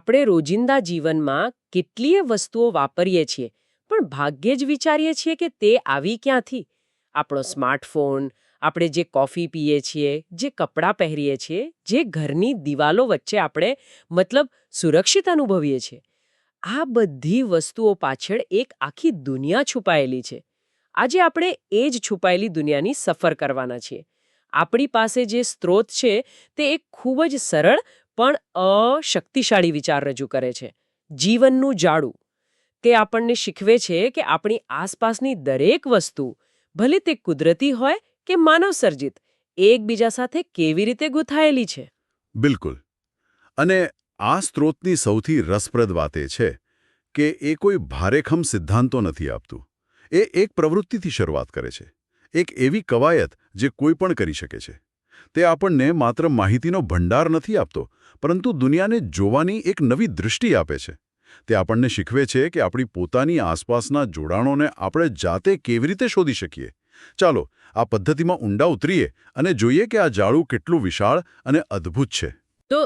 આપણે રોજિંદા જીવનમાં કેટલીય વસ્તુઓ વાપરીએ છીએ પણ ભાગ્યે જ વિચારીએ છીએ કે તે આવી ક્યાંથી. આપણો સ્માર્ટફોન, આપણે જે કોફી પીએ છીએ, જે કપડાં પહેરીએ છીએ, જે ઘરની દિવાલો વચ્ચે આપણે સુરક્ષિત અનુભવીએ છીએ, આ બધી વસ્તુઓ પાછળ એક આખી દુનિયા છુપાયેલી છે. આજે આપણે એ જ છુપાયેલી દુનિયાની સફર કરવાના છીએ. આપણી પાસે જે સ્ત્રોત છે તે એક ખૂબ જ સરળ પણ અશક્તિશાળી વિચાર રજૂ કરે છે. જીવનનું જાડું. તે આપણને શીખવે છે કે આપણી આસપાસની દરેક વસ્તુ, ભલે તે કુદરતી હોય કે માનવસર્જિત, એકબીજા સાથે કેવી રીતે ગૂંથાયેલી છે. બિલકુલ. અને આ સ્ત્રોતની સૌથી રસપ્રદ વાત એ છે કે એ કોઈ ભારેખમ સિદ્ધાંતો નથી આપતું. એ એક પ્રવૃત્તિથી શરૂઆત કરે છે. એક એવી કવાયત જે કોઈ પણ કરી શકે છે. તે આપણને માત્ર માહિતીનો ભંડાર નથી આપતો, પરંતુ દુનિયાને જોવાની એક નવી દૃષ્ટિ આપે છે. તે આપણને શીખવે છે કે આપણી પોતાની આસપાસના જોડાણોને આપણે જાતે કેવી રીતે શોધી શકીએ. ચાલો, આ પદ્ધતિમાં ઊંડા ઉતરીએ અને જોઈએ કે આ જાળું કેટલું વિશાળ અને અદ્ભુત છે. તો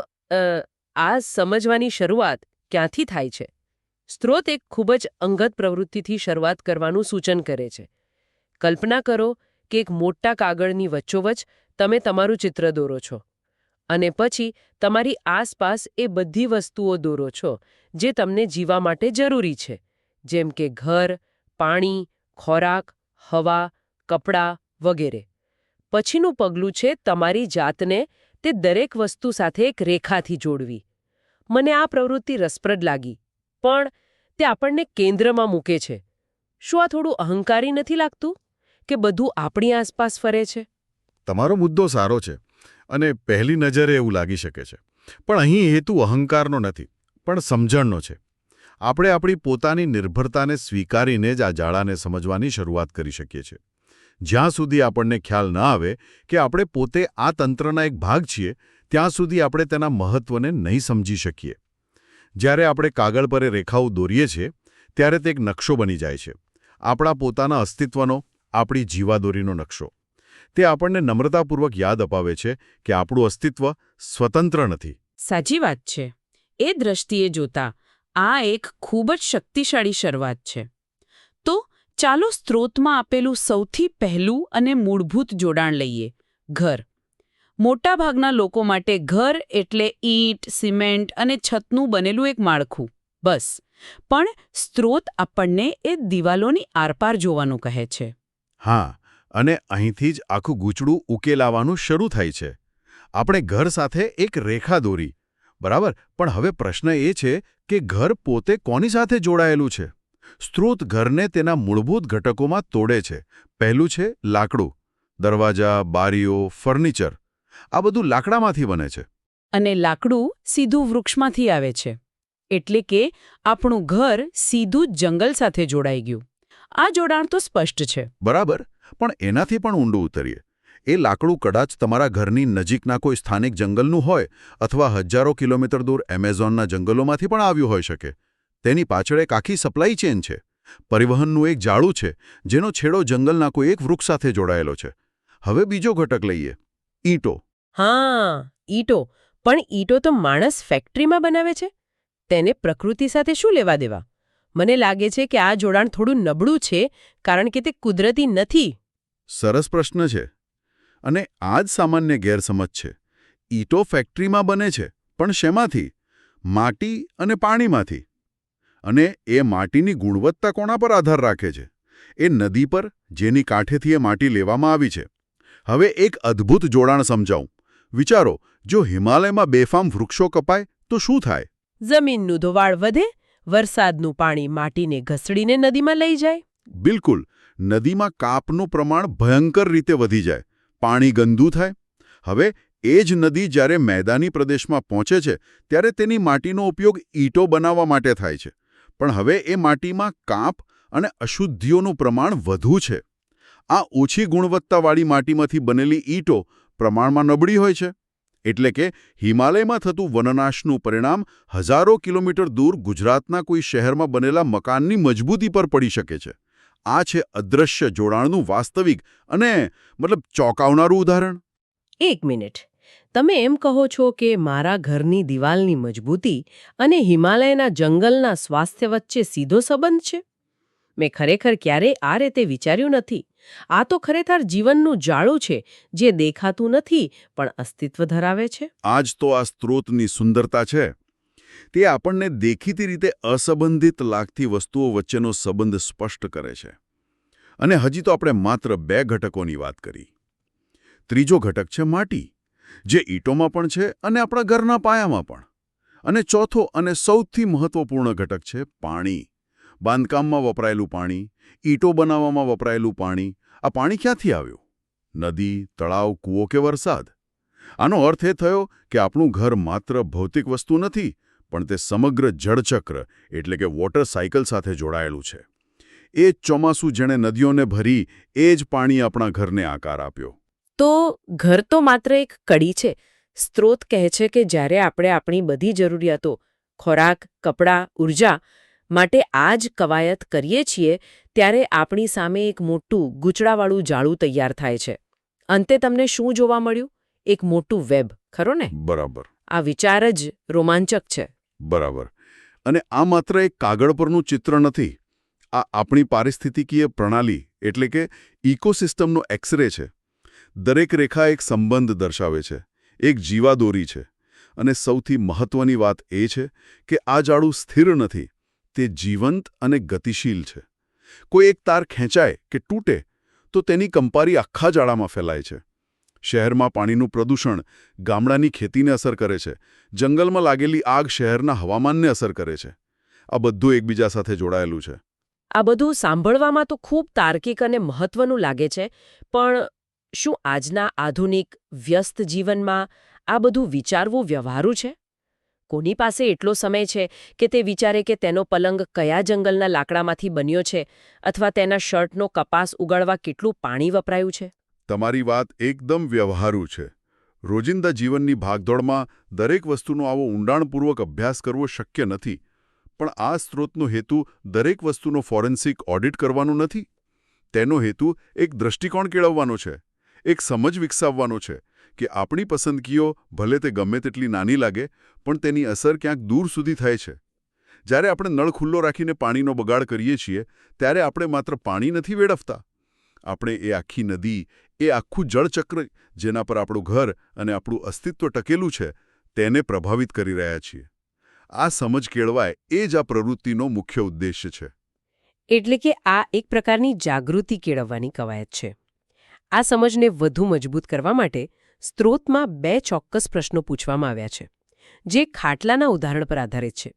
આ સમજવાની શરૂઆત ક્યાંથી થાય છે? સ્ત્રોત એક ખૂબ જ અંગત પ્રવૃત્તિથી શરૂઆત કરવાનું સૂચન કરે છે. કલ્પના કરો કે એક મોટા કાગળની વચ્ચોવચ તમે તમારું ચિત્ર દોરો છો અને પછી તમારી આસપાસ એ બધી વસ્તુઓ દોરો છો જે તમને જીવવા માટે જરૂરી છે, જેમ કે ઘર, પાણી, ખોરાક, હવા, કપડાં વગેરે. પછીનું પગલું છે તમારી જાતને તે દરેક વસ્તુ સાથે એક રેખાથી જોડવી. મને આ પ્રવૃત્તિ રસપ્રદ લાગી, પણ તે આપણને કેન્દ્રમાં મૂકે છે. શું આ થોડું અહંકારી નથી લાગતું કે બધું આપણી આસપાસ ફરે છે? તમારો મુદ્દો સારો છે અને પહેલી નજરે એવું લાગી શકે છે. પણ અહીં હેતુ અહંકારનો નથી, પણ સમજણનો છે. આપણે આપણી પોતાની નિર્ભરતાને સ્વીકારીને જ આ જાળાને સમજવાની શરૂઆત કરી શકીએ છીએ. જ્યાં સુધી આપણને ખ્યાલ ન આવે કે આપણે પોતે આ તંત્રના એક ભાગ છીએ, ત્યાં સુધી આપણે તેના મહત્વને નહીં સમજી શકીએ. જ્યારે આપણે કાગળ પર રેખાઓ દોરીએ છીએ, ત્યારે તે એક નકશો બની જાય છે. આપણા પોતાના અસ્તિત્વનો, આપણી જીવાદોરીનો નકશો. તે આપણને નમ્રતાપૂર્વક યાદ અપાવે છે કે આપણું અસ્તિત્વ સ્વતંત્ર નથી. સાચી વાત છે. એ દ્રષ્ટિએ જોતા આ એક ખૂબ જ શક્તિશાળી શરૂઆત છે. તો ચાલો સ્ત્રોતમાં આપેલું સૌથી પહેલું અને મૂળભૂત જોડાણ લઈએ, ઘર. મોટાભાગના લોકો માટે ઘર એટલે ઈંટ, સિમેન્ટ અને છતનું બનેલું એક માળખું, બસ. પણ સ્ત્રોત આપણને એ દિવાલોની આરપાર જોવાનું કહે છે. હા, અને અહીંથી જ આખું ગૂંચળું ઉકેલાવાનું શરૂ થાય છે. આપણે ઘર સાથે એક રેખા દોરી, બરાબર, પણ હવે પ્રશ્ન એ છે કે ઘર પોતે કોની સાથે જોડાયેલું છે? સ્ત્રોત ઘરને તેના મૂળભૂત ઘટકોમાં તોડે છે. પહેલું છે લાકડું. દરવાજા, બારીઓ, ફર્નિચર, આ બધું લાકડામાંથી બને છે. અને લાકડું સીધું વૃક્ષમાંથી આવે છે. એટલે કે આપણું ઘર સીધું જંગલ સાથે જોડાઈ ગયું. આ જોડાણ તો સ્પષ્ટ છે. બરાબર, પણ એનાથી પણ ઊંડું ઉતરીએ. એ લાકડું કદાચ તમારા ઘરની નજીકના કોઈ સ્થાનિક જંગલનું હોય અથવા હજારો કિલોમીટર દૂર એમેઝોનના જંગલોમાંથી પણ આવ્યું હોઈ શકે. તેની પાછળ એક આખી સપ્લાય ચેન છે. પરિવહનનું એક જાળું છે જેનો છેડો જંગલના કોઈ એક વૃક્ષ સાથે જોડાયેલો છે. હવે બીજો ઘટક લઈએ, ઈંટો. હા, ઈંટો. પણ ઈંટો તો માણસ ફેક્ટરીમાં બનાવે છે. તેને પ્રકૃતિ સાથે શું લેવા દેવા? મને લાગે છે કે આ જોડાણ થોડું નબળું છે કારણ કે તે કુદરતી નથી. સરસ પ્રશ્ન છે. અને આ જ સામાન્ય ગેરસમજ છે. ઈંટો ફેક્ટરીમાં બને છે, પણ શેમાંથી? માટી અને પાણીમાંથી. અને એ માટીની ગુણવત્તા કોના પર આધાર રાખે છે? એ નદી પર, જેની કાંઠેથી એ માટી લેવામાં આવી છે. હવે એક અદ્ભુત જોડાણ સમજાવું. વિચારો, જો હિમાલયમાં બેફામ વૃક્ષો કપાય તો શું થાય? જમીનનું ધોવાણ વધે, વરસાદનું પાણી માટીને ઘસડીને નદીમાં લઈ જાય. બિલકુલ. નદીમાં કાપનું પ્રમાણ ભયંકર રીતે વધી જાય. પાણી ગંદુ થાય. હવે એ જ નદી જ્યારે મેદાની પ્રદેશમાં પહોંચે છે ત્યારે તેની માટીનો ઉપયોગ ઈંટો બનાવવા માટે થાય છે. પણ હવે એ માટીમાં કાંપ અને અશુદ્ધિઓનું પ્રમાણ વધુ છે. આ ઓછી ગુણવત્તાવાળી માટીમાંથી બનેલી ઈંટો પ્રમાણમાં નબળી હોય છે. એટલે કે હિમાલયમાં થતું વનનાશનું પરિણામ હજારો કિલોમીટર દૂર ગુજરાતના કોઈ શહેરમાં બનેલા મકાનની મજબૂતી પર પડી શકે છે. આ છે અદ્રશ્ય જોડાણનું વાસ્તવિક અને ચોંકાવનારું ઉદાહરણ. એક મિનિટ. તમે એમ કહો છો કે મારા ઘરની દિવાલની મજબૂતી અને હિમાલયના જંગલના સ્વાસ્થ્ય વચ્ચે સીધો સંબંધ છે? મેં ખરેખર ક્યારેય આ રીતે વિચાર્યું નથી. આ તો ખરેખર જીવનનું જાળું છે, જે દેખાતું નથી પણ અસ્તિત્વ ધરાવે છે. આ જ તો આ સ્ત્રોતની સુંદરતા છે. તે આપણને દેખીતી રીતે અસંબંધિત લાગતી વસ્તુઓ વચ્ચેનો સંબંધ સ્પષ્ટ કરે છે. અને હજી તો આપણે માત્ર 2 ઘટકોની વાત કરી. ત્રીજો ઘટક છે માટી, જે ઈંટોમાં પણ છે અને આપણા ઘરના પાયામાં પણ. અને ચોથો અને સૌથી મહત્વપૂર્ણ ઘટક છે પાણી. બાંધકામમાં વપરાયેલું પાણી, ઈંટો બનાવવામાં વપરાયેલું પાણી. આ પાણી ક્યાંથી આવ્યું? નદી, તળાવ, કૂવો કે વરસાદ? આનો અર્થ એ થયો કે આપણું ઘર માત્ર ભૌતિક વસ્તુ નથી, પણ તે સમગ્ર જળચક્ર એટલે કે વોટર સાયકલ સાથે જોડાયેલું છે. એ જ ચોમાસું જેણે નદીઓને ભરી, એ જ પાણી આપણા ઘરને આકાર આપ્યો. તો ઘર તો માત્ર એક કડી છે. સ્ત્રોત કહે છે કે જ્યારે આપણે આપણી બધી જરૂરિયાતો ખોરાક, કપડાં, ઉર્જા માટે આ જ કવાયત કરીએ છીએ, ત્યારે આપણી સામે એક મોટું ગૂંચળાવાળું જાળું તૈયાર થાય છે. અંતે તમને શું જોવા મળ્યું? એક મોટું વેબ, ખરો ને? બરાબર. આ વિચાર જ રોમાંચક છે. બરાબર. અને આ માત્ર એક કાગળ પરનું ચિત્ર નથી. આ આપણી પારિસ્થિતિકીય પ્રણાલી એટલે કે ઇકોસિસ્ટમનો એક્સરે છે. દરેક રેખા એક સંબંધ દર્શાવે છે, એક જીવાદોરી છે. અને સૌથી મહત્વની વાત એ છે કે આ જાળું સ્થિર નથી, તે જીવંત અને ગતિશીલ છે. કોઈ એક તાર ખેંચાય કે તૂટે તો તેની કંપારી આખા જાળામાં ફેલાય છે. શહેરમાં પાણીનું પ્રદૂષણ ગામડાની ખેતીને અસર કરે છે. જંગલમાં લાગેલી આગ શહેરના હવામાનને અસર કરે છે. આ બધું એકબીજા સાથે જોડાયેલું છે. આ બધું સાંભળવામાં તો ખૂબ તાર્કિક અને મહત્વનું લાગે છે, પણ શું આજના આધુનિક વ્યસ્ત જીવનમાં આ બધું વિચારવું વ્યવહારુ છે? કોની પાસે એટલો સમય છે કે તે વિચારે કે તેનો પલંગ કયા જંગલના લાકડામાંથી બન્યો છે અથવા તેના શર્ટનો કપાસ ઉગાડવા કેટલું પાણી વપરાયું છે? તમારી વાત એકદમ વ્યવહારુ છે. રોજિંદા જીવનની ભાગદોડમાં દરેક વસ્તુનો આવો ઊંડાણપૂર્વક અભ્યાસ કરવો શક્ય નથી. પણ આ સ્ત્રોતનો હેતુ દરેક વસ્તુનો ફોરેન્સિક ઓડિટ કરવાનો નથી. તેનો હેતુ એક દૃષ્ટિકોણ કેળવવાનો છે, એક સમજ વિકસાવવાનો છે કે આપણી પસંદગીઓ ભલે તે ગમે તેટલી નાની લાગે, પણ તેની અસર ક્યાંક દૂર સુધી થાય છે. જ્યારે આપણે નળ ખુલ્લો રાખીને પાણીનો બગાડ કરીએ છીએ, ત્યારે આપણે માત્ર પાણી નથી વેડફતા. આપણે એ આખી નદી, એ આખું જળચક્ર જેના પર આપણું ઘર અને આપણું અસ્તિત્વ ટકેલું છે, તેને પ્રભાવિત કરી રહ્યા છીએ. આ સમજ કેળવાય એ જ આ પ્રવૃત્તિનો મુખ્ય ઉદ્દેશ્ય છે. એટલે કે આ એક પ્રકારની જાગૃતિ કેળવવાની કવાયત છે. આ સમજને વધુ મજબૂત કરવા માટે સ્ત્રોતમાં 2 ચોક્કસ પ્રશ્નો પૂછવામાં આવ્યા છે, જે ખાટલાના ઉદાહરણ પર આધારિત છે.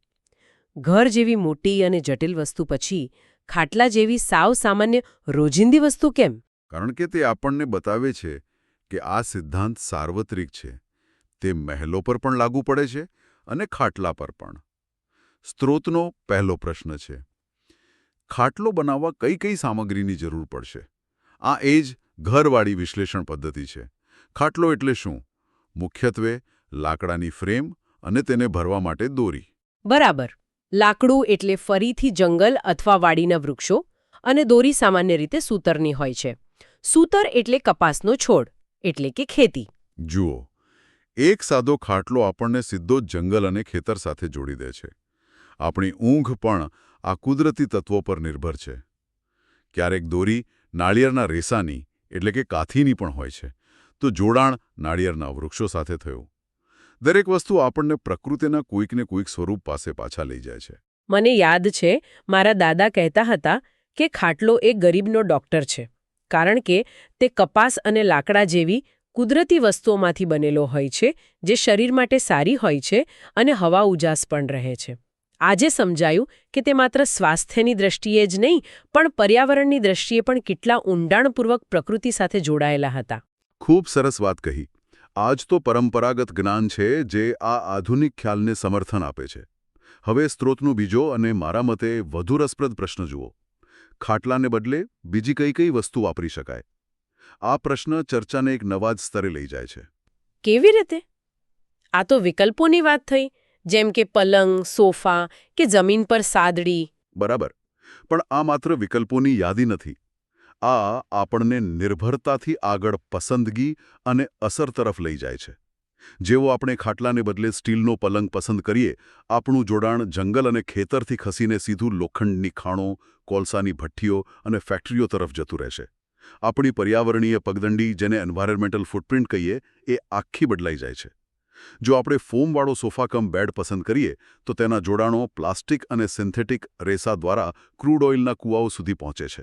ઘર જેવી મોટી અને જટિલ વસ્તુ પછી ખાટલા જેવી સાવ સામાન્ય રોજિંદી વસ્તુ કેમ? કારણ કે તે આપણને બતાવે છે કે આ સિદ્ધાંત સાર્વત્રિક છે. તે મહેલો પર પણ લાગુ પડે છે અને ખાટલા પર પણ. સ્ત્રોતનો પહેલો પ્રશ્ન છે, ખાટલો બનાવવા કઈ કઈ સામગ્રીની જરૂર પડશે? આ એ જ ઘરવાળી વિશ્લેષણ પદ્ધતિ છે. ખાટલો એટલે શું? મુખ્યત્વે લાકડાની ફ્રેમ અને તેને ભરવા માટે દોરી. બરાબર. લાકડું એટલે ફરીથી જંગલ અથવા વાડીના વૃક્ષો, અને દોરી સામાન્ય રીતે સૂતરની હોય છે. સૂતર એટલે કપાસનો છોડ, એટલે કે ખેતી. જુઓ, એક સાદો ખાટલો આપણને સીધો જંગલ અને ખેતર સાથે જોડી દે છે. આપણી ઊંઘ પણ આ કુદરતી તત્વો પર નિર્ભર છે. ક્યારેક દોરી નાળિયેરના રેસાની એટલે કે કાથીની પણ હોય છે, તો જોડાણ નાળિયેરના વૃક્ષો સાથે થયું. દરેક વસ્તુ આપણને પ્રકૃતિના કોઈકને કોઈક સ્વરૂપ પાસે પાછા લઈ જાય છે. મને યાદ છે, મારા દાદા કહેતા હતા કે ખાટલો એ ગરીબનો ડોક્ટર છે, કારણ કે તે કપાસ અને લાકડા જેવી કુદરતી વસ્તુઓમાંથી બનેલો હોય છે, જે શરીર માટે સારી હોય છે અને હવા ઉજાસ પણ રહે છે. આજે સમજાયું કે તે માત્ર સ્વાસ્થ્યની દ્રષ્ટિએ જ નહીં, પણ પર્યાવરણની દ્રષ્ટિએ પણ કેટલા ઊંડાણપૂર્વક પ્રકૃતિ સાથે જોડાયેલા હતા. ખૂબ સરસ વાત કહી. આજ તો પરંપરાગત જ્ઞાન છે જે આ આધુનિક ખ્યાલને સમર્થન આપે છે. હવે સ્ત્રોતનો બીજો અને મારા મતે વધુ રસપ્રદ પ્રશ્ન જુઓ. ખાટલાને બદલે બીજી કઈ કઈ વસ્તુ વાપરી શકાય? આ પ્રશ્ન ચર્ચાને એક નવા જ સ્તરે લઈ જાય છે. કેવી રીતે? આ તો વિકલ્પોની વાત થઈ, જેમ કે પલંગ, સોફા કે જમીન પર સાદડી. બરાબર. પણ આ માત્ર વિકલ્પોની યાદી નથી. આ આપણને નિર્ભરતાથી આગળ પસંદગી અને અસર તરફ લઈ જાય છે. જેવો આપણે ખાટલાને બદલે સ્ટીલનો પલંગ પસંદ કરીએ, આપણું જોડાણ જંગલ અને ખેતરથી ખસીને સીધું લોખંડની ખાણો, કોલસાની ભઠ્ઠીઓ અને ફેક્ટરીઓ તરફ જતું રહેશે. આપણી પર્યાવરણીય પગદંડી, જેને એન્વાયરમેન્ટલ ફૂટપ્રિન્ટ કહીએ, એ આખી બદલાઈ જાય છે. જો આપણે ફોમવાળો સોફા કમ બેડ પસંદ કરીએ તો તેના જોડાણો પ્લાસ્ટિક અને સિન્થેટિક રેસા દ્વારા ક્રૂડ ઓઇલના કૂવાઓ સુધી પહોંચે છે.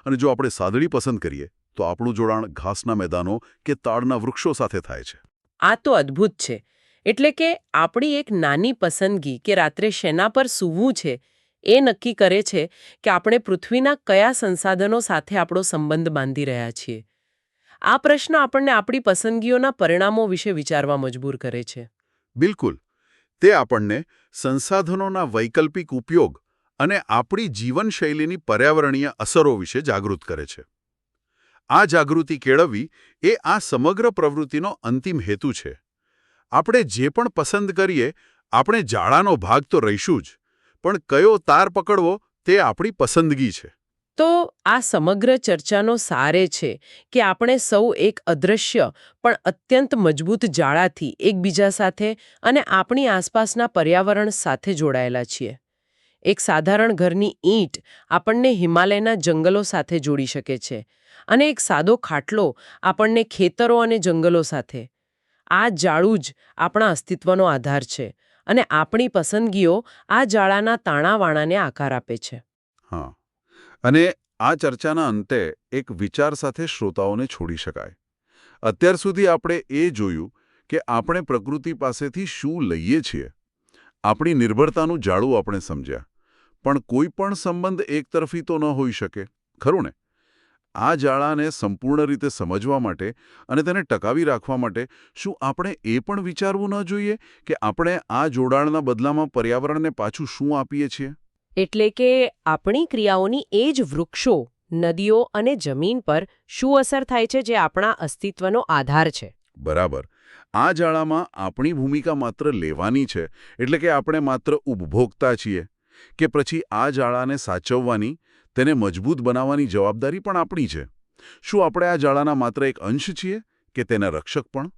અને જો આપણે સાદડી પસંદ કરીએ તો આપણું જોડાણ ઘાસના મેદાનો કે તાડના વૃક્ષો સાથે થાય છે. આ તો અદ્ભુત છે. એટલે કે આપણી એક નાની પસંદગી કે રાત્રે શેના પર સૂવું છે એ નક્કી કરે છે કે આપણે પૃથ્વીના કયા સંસાધનો સાથે આપણો સંબંધ બાંધી રહ્યા છીએ. આ પ્રશ્ન આપણને આપણી પસંદગીઓના પરિણામો વિશે વિચારવા મજબૂર કરે છે. બિલકુલ. તે આપણને સંસાધનોના વૈકલ્પિક ઉપયોગ અને આપણી જીવનશૈલીની પર્યાવરણીય અસરો વિશે જાગૃત કરે છે. આ જાગૃતિ કેળવવી એ આ સમગ્ર પ્રવૃત્તિનો અંતિમ હેતુ છે. આપણે જે પણ પસંદ કરીએ, આપણે જાળાનો ભાગ તો રહીશું જ, પણ કયો તાર પકડવો તે આપણી પસંદગી છે. તો આ સમગ્ર ચર્ચાનો સાર એ છે કે આપણે સૌ એક અદૃશ્ય પણ અત્યંત મજબૂત જાળાથી એકબીજા સાથે અને આપણી આસપાસના પર્યાવરણ સાથે જોડાયેલા છીએ. એક સાધારણ ઘરની ઈંટ આપણને હિમાલયના જંગલો સાથે જોડી શકે છે અને એક સાદો ખાટલો આપણને ખેતરો અને જંગલો સાથે. આ જાળું જ આપણા અસ્તિત્વનો આધાર છે અને આપણી પસંદગીઓ આ જાળાના તાણાવાણાને આકાર આપે છે. હા. અને આ ચર્ચાના અંતે એક વિચાર સાથે શ્રોતાઓને છોડી શકાય. અત્યાર સુધી આપણે એ જોયું કે આપણે પ્રકૃતિ પાસેથી શું લઈએ છીએ. આપણી નિર્ભરતાનું જાળું આપણે સમજ્યા. પણ કોઈ પણ સંબંધ એકતરફી તો ન હોઈ શકે, ખરું ને? આ જાળાને સંપૂર્ણ રીતે સમજવા માટે અને તેને ટકાવી રાખવા માટે શું આપણે એ પણ વિચારવું ન જોઈએ કે આપણે આ જોડાણના બદલામાં પર્યાવરણને પાછું શું આપીએ છીએ? એટલે કે આપણી ક્રિયાઓની એ જ વૃક્ષો, નદીઓ અને જમીન પર શું અસર થાય છે જે આપણા અસ્તિત્વનો આધાર છે. બરાબર. આ જાળામાં આપણી ભૂમિકા માત્ર લેવાની છે, એટલે કે આપણે માત્ર ઉપભોગતા છીએ, કે પછી આ જાળાને સાચવવાની, તેને મજબૂત બનાવવાની જવાબદારી પણ આપણી છે? શું આપણે આ જાળાના માત્ર એક અંશ છીએ કે તેના રક્ષક પણ?